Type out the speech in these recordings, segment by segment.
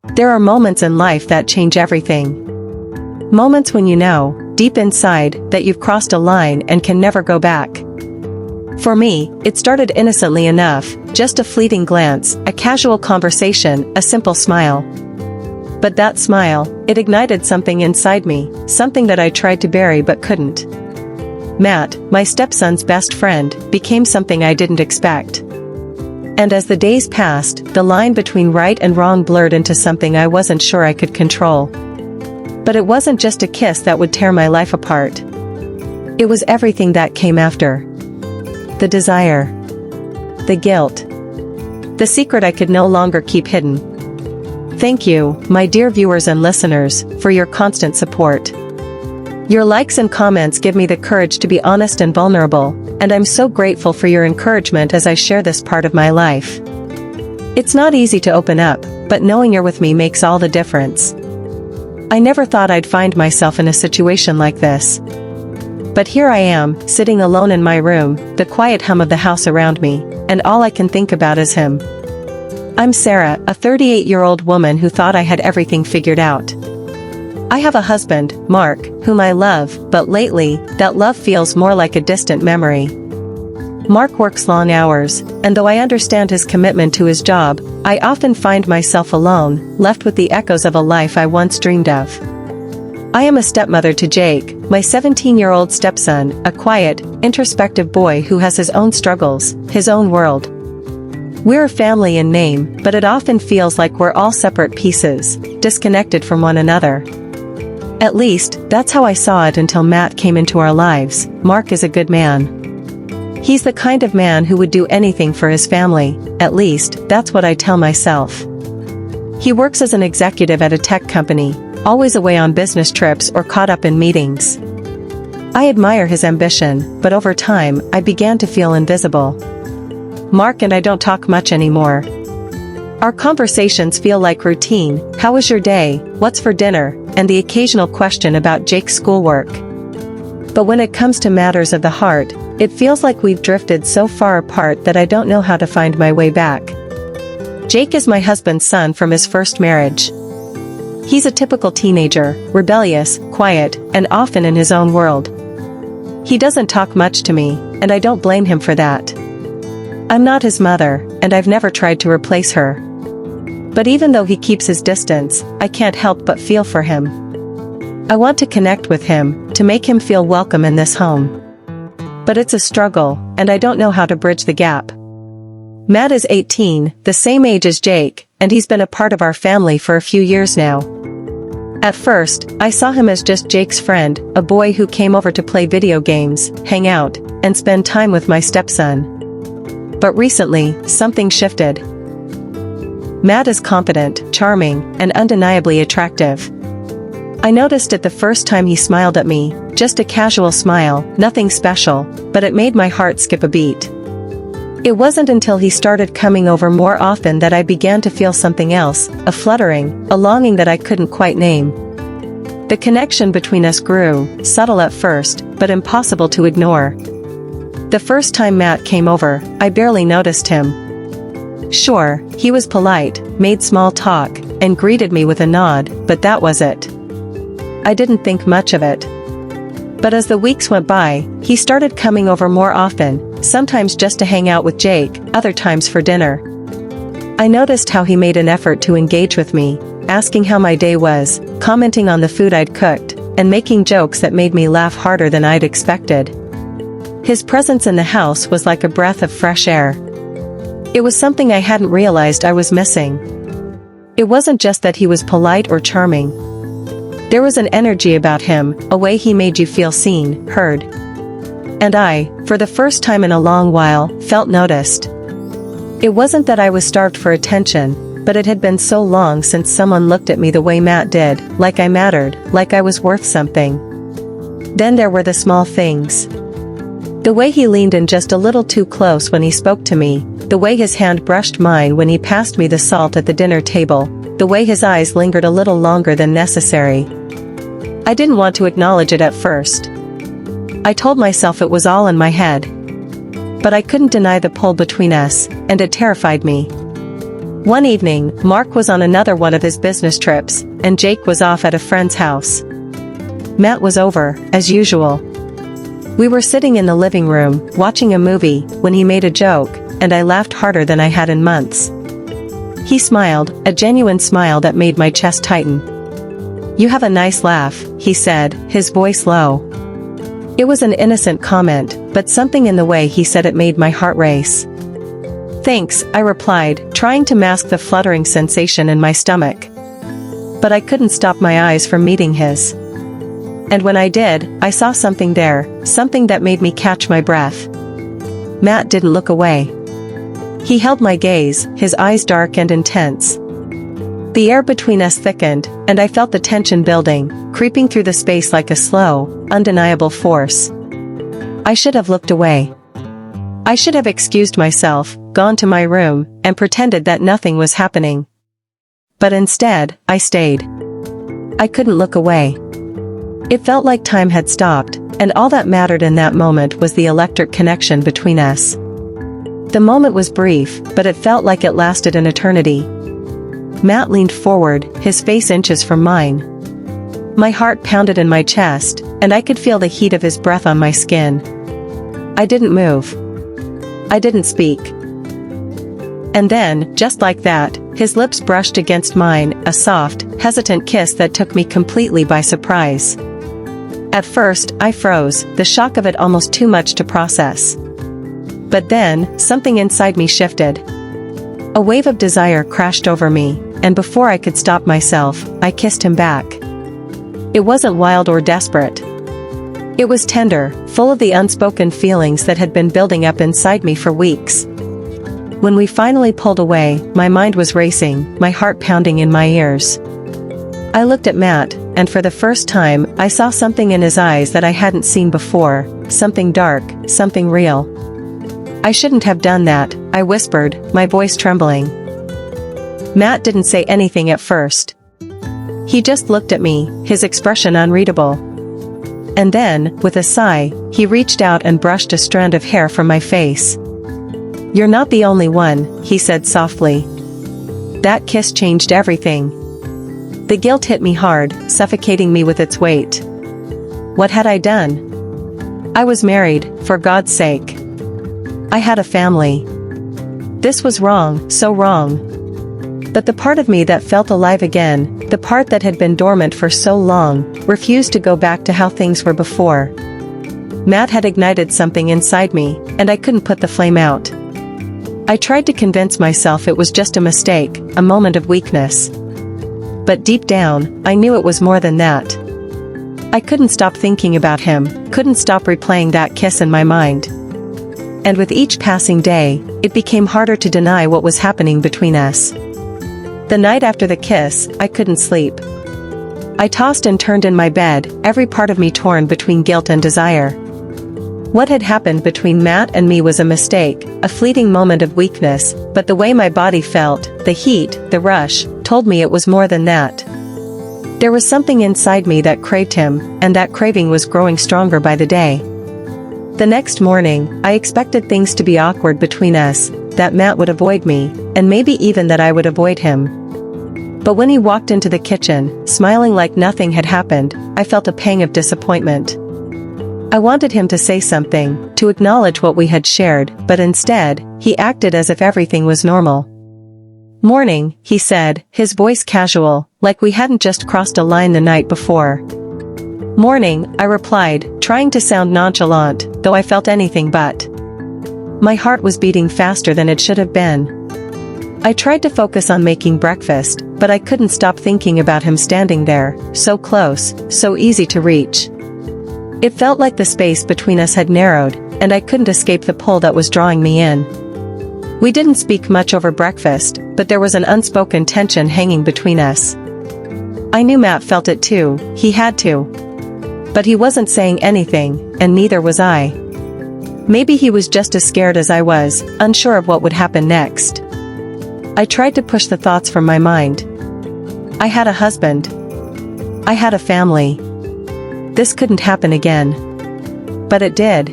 There are moments in life that change everything. Moments when you know, deep inside, that you've crossed a line and can never go back. For me, it started innocently enough, just a fleeting glance, a casual conversation, a simple smile. But that smile, it ignited something inside me, something that I tried to bury but couldn't. Matt, my stepson's best friend, became something I didn't expect. And as the days passed, the line between right and wrong blurred into something I wasn't sure I could control. But it wasn't just a kiss that would tear my life apart. It was everything that came after. The desire. The guilt. The secret I could no longer keep hidden. Thank you, my dear viewers and listeners, for your constant support. Your likes and comments give me the courage to be honest and vulnerable, and I'm so grateful for your encouragement as I share this part of my life. It's not easy to open up, but knowing you're with me makes all the difference. I never thought I'd find myself in a situation like this. But here I am, sitting alone in my room, the quiet hum of the house around me, and all I can think about is him. I'm Sarah, a 38-year-old woman who thought I had everything figured out. I have a husband, Mark, whom I love, but lately, that love feels more like a distant memory. Mark works long hours, and though I understand his commitment to his job, I often find myself alone, left with the echoes of a life I once dreamed of. I am a stepmother to Jake, my 17-year-old stepson, a quiet, introspective boy who has his own struggles, his own world. We're a family in name, but it often feels like we're all separate pieces, disconnected from one another. At least, that's how I saw it until Matt came into our lives. Mark is a good man. He's the kind of man who would do anything for his family, at least, that's what I tell myself. He works as an executive at a tech company, always away on business trips or caught up in meetings. I admire his ambition, but over time, I began to feel invisible. Mark and I don't talk much anymore. Our conversations feel like routine: how was your day, what's for dinner, and the occasional question about Jake's schoolwork. But when it comes to matters of the heart, it feels like we've drifted so far apart that I don't know how to find my way back. Jake is my husband's son from his first marriage. He's a typical teenager, rebellious, quiet, and often in his own world. He doesn't talk much to me, and I don't blame him for that. I'm not his mother, and I've never tried to replace her. But even though he keeps his distance, I can't help but feel for him. I want to connect with him, to make him feel welcome in this home. But it's a struggle, and I don't know how to bridge the gap. Matt is 18, the same age as Jake, and he's been a part of our family for a few years now. At first, I saw him as just Jake's friend, a boy who came over to play video games, hang out, and spend time with my stepson. But recently, something shifted. Matt is confident, charming, and undeniably attractive. I noticed it the first time he smiled at me, just a casual smile, nothing special, but it made my heart skip a beat. It wasn't until he started coming over more often that I began to feel something else, a fluttering, a longing that I couldn't quite name. The connection between us grew, subtle at first, but impossible to ignore. The first time Matt came over, I barely noticed him. Sure, he was polite, made small talk, and greeted me with a nod, but that was it. I didn't think much of it. But as the weeks went by, he started coming over more often, sometimes just to hang out with Jake, other times for dinner. I noticed how he made an effort to engage with me, asking how my day was, commenting on the food I'd cooked, and making jokes that made me laugh harder than I'd expected. His presence in the house was like a breath of fresh air. It was something I hadn't realized I was missing. It wasn't just that he was polite or charming. There was an energy about him, a way he made you feel seen, heard. And I, for the first time in a long while, felt noticed. It wasn't that I was starved for attention, but it had been so long since someone looked at me the way Matt did, like I mattered, like I was worth something. Then there were the small things. The way he leaned in just a little too close when he spoke to me, the way his hand brushed mine when he passed me the salt at the dinner table, the way his eyes lingered a little longer than necessary. I didn't want to acknowledge it at first. I told myself it was all in my head. But I couldn't deny the pull between us, and it terrified me. One evening, Mark was on another one of his business trips, and Jake was off at a friend's house. Matt was over, as usual. We were sitting in the living room, watching a movie, when he made a joke, and I laughed harder than I had in months. He smiled, a genuine smile that made my chest tighten. "You have a nice laugh," he said, his voice low. It was an innocent comment, but something in the way he said it made my heart race. "Thanks," I replied, trying to mask the fluttering sensation in my stomach. But I couldn't stop my eyes from meeting his. And when I did, I saw something there, something that made me catch my breath. Matt didn't look away. He held my gaze, his eyes dark and intense. The air between us thickened, and I felt the tension building, creeping through the space like a slow, undeniable force. I should have looked away. I should have excused myself, gone to my room, and pretended that nothing was happening. But instead, I stayed. I couldn't look away. It felt like time had stopped, and all that mattered in that moment was the electric connection between us. The moment was brief, but it felt like it lasted an eternity. Matt leaned forward, his face inches from mine. My heart pounded in my chest, and I could feel the heat of his breath on my skin. I didn't move. I didn't speak. And then, just like that, his lips brushed against mine, a soft, hesitant kiss that took me completely by surprise. At first, I froze, the shock of it almost too much to process. But then, something inside me shifted. A wave of desire crashed over me, and before I could stop myself, I kissed him back. It wasn't wild or desperate. It was tender, full of the unspoken feelings that had been building up inside me for weeks. When we finally pulled away, my mind was racing, my heart pounding in my ears. I looked at Matt, and for the first time, I saw something in his eyes that I hadn't seen before, something dark, something real. "I shouldn't have done that," I whispered, my voice trembling. Matt didn't say anything at first. He just looked at me, his expression unreadable. And then, with a sigh, he reached out and brushed a strand of hair from my face. "You're not the only one," he said softly. That kiss changed everything. The guilt hit me hard, suffocating me with its weight. What had I done? I was married, for God's sake. I had a family. This was wrong, so wrong. But the part of me that felt alive again, the part that had been dormant for so long, refused to go back to how things were before. Matt had ignited something inside me, and I couldn't put the flame out. I tried to convince myself it was just a mistake, a moment of weakness. But deep down, I knew it was more than that. I couldn't stop thinking about him, couldn't stop replaying that kiss in my mind. And with each passing day, it became harder to deny what was happening between us. The night after the kiss, I couldn't sleep. I tossed and turned in my bed, every part of me torn between guilt and desire. What had happened between Matt and me was a mistake, a fleeting moment of weakness, but the way my body felt, the heat, the rush, told me it was more than that. There was something inside me that craved him, and that craving was growing stronger by the day. The next morning, I expected things to be awkward between us, that Matt would avoid me, and maybe even that I would avoid him. But when he walked into the kitchen, smiling like nothing had happened, I felt a pang of disappointment. I wanted him to say something, to acknowledge what we had shared, but instead, he acted as if everything was normal. "Morning," he said, his voice casual, like we hadn't just crossed a line the night before. "Morning," I replied, trying to sound nonchalant, though I felt anything but. My heart was beating faster than it should have been. I tried to focus on making breakfast, but I couldn't stop thinking about him standing there, so close, so easy to reach. It felt like the space between us had narrowed, and I couldn't escape the pull that was drawing me in. We didn't speak much over breakfast, but there was an unspoken tension hanging between us. I knew Matt felt it too, he had to. But he wasn't saying anything, and neither was I. Maybe he was just as scared as I was, unsure of what would happen next. I tried to push the thoughts from my mind. I had a husband. I had a family. This couldn't happen again. But it did.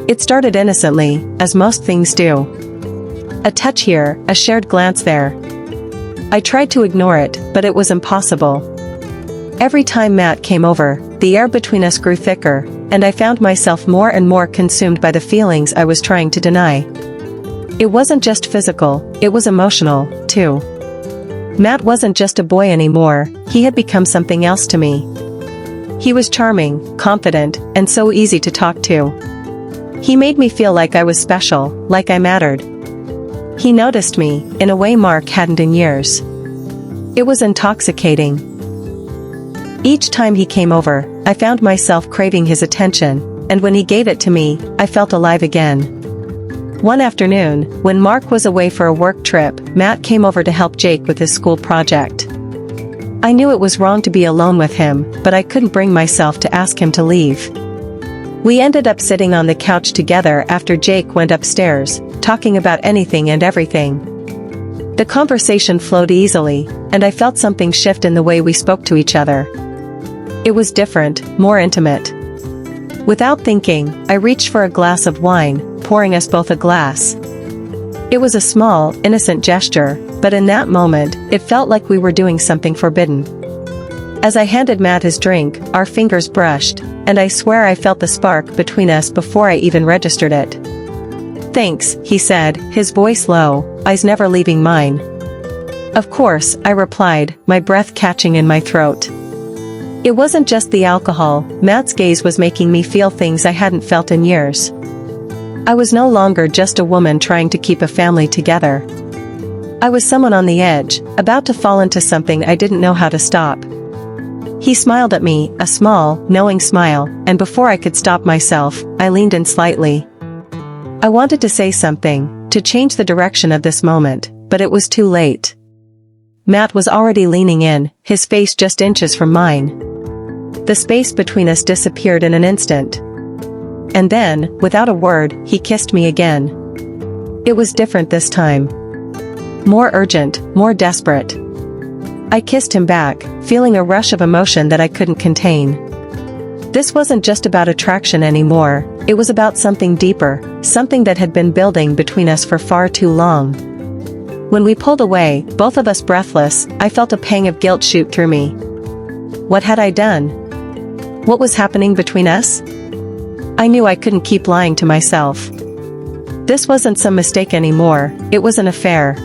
It started innocently, as most things do. A touch here, a shared glance there. I tried to ignore it, but it was impossible. Every time Matt came over, the air between us grew thicker, and I found myself more and more consumed by the feelings I was trying to deny. It wasn't just physical, it was emotional, too. Matt wasn't just a boy anymore, he had become something else to me. He was charming, confident, and so easy to talk to. He made me feel like I was special, like I mattered. He noticed me, in a way Mark hadn't in years. It was intoxicating. Each time he came over, I found myself craving his attention, and when he gave it to me, I felt alive again. One afternoon, when Mark was away for a work trip, Matt came over to help Jake with his school project. I knew it was wrong to be alone with him, but I couldn't bring myself to ask him to leave. We ended up sitting on the couch together after Jake went upstairs, talking about anything and everything. The conversation flowed easily, and I felt something shift in the way we spoke to each other. It was different, more intimate. Without thinking, I reached for a glass of wine, pouring us both a glass. It was a small, innocent gesture, but in that moment, it felt like we were doing something forbidden. As I handed Matt his drink, our fingers brushed, and I swear I felt the spark between us before I even registered it. "Thanks," he said, his voice low, eyes never leaving mine. "Of course," I replied, my breath catching in my throat. It wasn't just the alcohol, Matt's gaze was making me feel things I hadn't felt in years. I was no longer just a woman trying to keep a family together. I was someone on the edge, about to fall into something I didn't know how to stop. He smiled at me, a small, knowing smile, and before I could stop myself, I leaned in slightly. I wanted to say something, to change the direction of this moment, but it was too late. Matt was already leaning in, his face just inches from mine. The space between us disappeared in an instant. And then, without a word, he kissed me again. It was different this time. More urgent, more desperate. I kissed him back, feeling a rush of emotion that I couldn't contain. This wasn't just about attraction anymore, it was about something deeper, something that had been building between us for far too long. When we pulled away, both of us breathless, I felt a pang of guilt shoot through me. What had I done? What was happening between us? I knew I couldn't keep lying to myself. This wasn't some mistake anymore, it was an affair.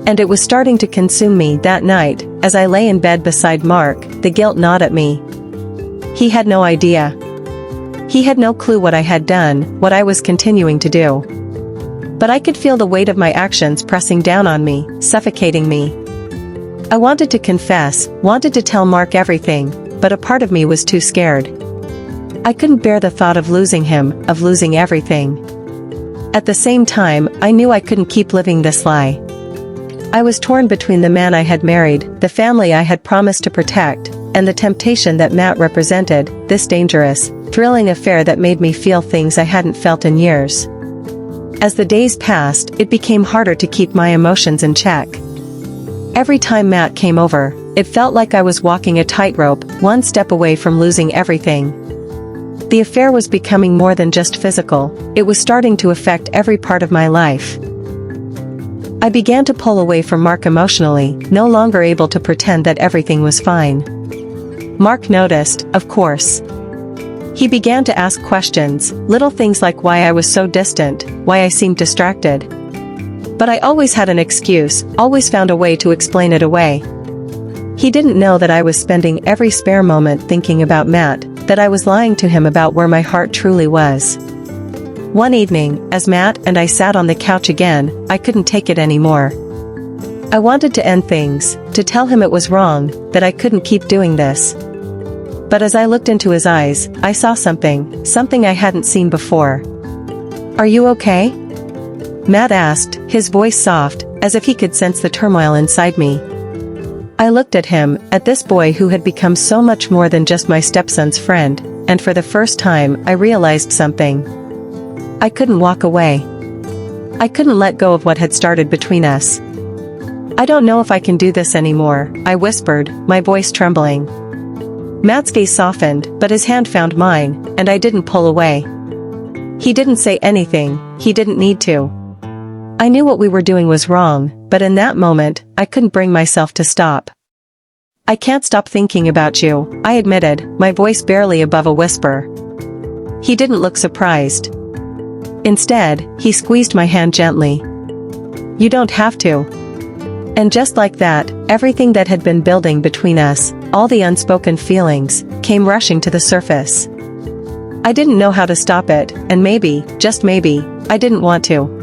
And it was starting to consume me that night, as I lay in bed beside Mark, the guilt gnawed at me. He had no idea. He had no clue what I had done, what I was continuing to do. But I could feel the weight of my actions pressing down on me, suffocating me. I wanted to confess, wanted to tell Mark everything, but a part of me was too scared. I couldn't bear the thought of losing him, of losing everything. At the same time, I knew I couldn't keep living this lie. I was torn between the man I had married, the family I had promised to protect, and the temptation that Matt represented, this dangerous, thrilling affair that made me feel things I hadn't felt in years. As the days passed, it became harder to keep my emotions in check. Every time Matt came over, it felt like I was walking a tightrope, one step away from losing everything. The affair was becoming more than just physical, it was starting to affect every part of my life. I began to pull away from Mark emotionally, no longer able to pretend that everything was fine. Mark noticed, of course. He began to ask questions, little things like why I was so distant, why I seemed distracted. But I always had an excuse, always found a way to explain it away. He didn't know that I was spending every spare moment thinking about Matt, that I was lying to him about where my heart truly was. One evening, as Matt and I sat on the couch again, I couldn't take it anymore. I wanted to end things, to tell him it was wrong, that I couldn't keep doing this. But as I looked into his eyes, I saw something I hadn't seen before. "Are you okay?" Matt asked, his voice soft, as if he could sense the turmoil inside me. I looked at him, at this boy who had become so much more than just my stepson's friend, and for the first time, I realized something. I couldn't walk away. I couldn't let go of what had started between us. "I don't know if I can do this anymore," I whispered, my voice trembling. Matt's gaze softened, but his hand found mine, and I didn't pull away. He didn't say anything, he didn't need to. I knew what we were doing was wrong, but in that moment, I couldn't bring myself to stop. I can't stop thinking about you, I admitted, my voice barely above a whisper. He didn't look surprised. Instead, he squeezed my hand gently. You don't have to. And just like that, everything that had been building between us, all the unspoken feelings, came rushing to the surface. I didn't know how to stop it, and maybe, just maybe, I didn't want to.